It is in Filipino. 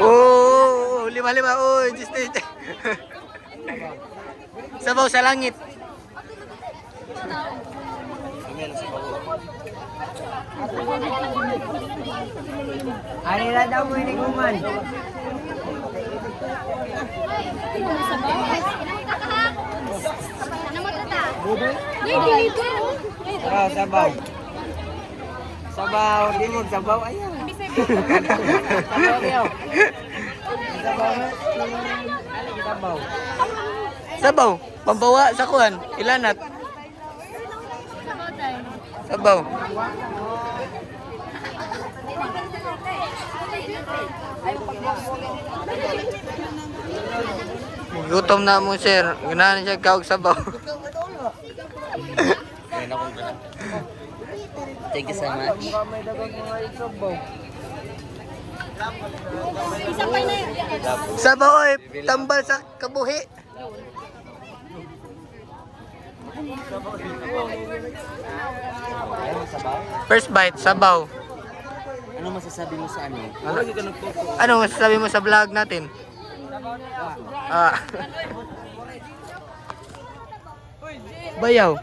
Oh, lima-lima. Oh, just sabaw sa langit. Ano na daw mo iniguman? Sabaw. Sabaw, di mo sabaw. Ayan. Sabaw niyo. Sabaw. Sabaw. Sabaw, pambawa sa kuan, ilanat. Sabaw. Gutom na mo, sir. Ganahan siya kawag sabaw. Thank you so much. Sabaw, oy, tambal sa kabuhi. First bite, sabaw. Ano masasabi mo sa ano? Ano masasabi mo sa vlog natin? Ah. Bayaw.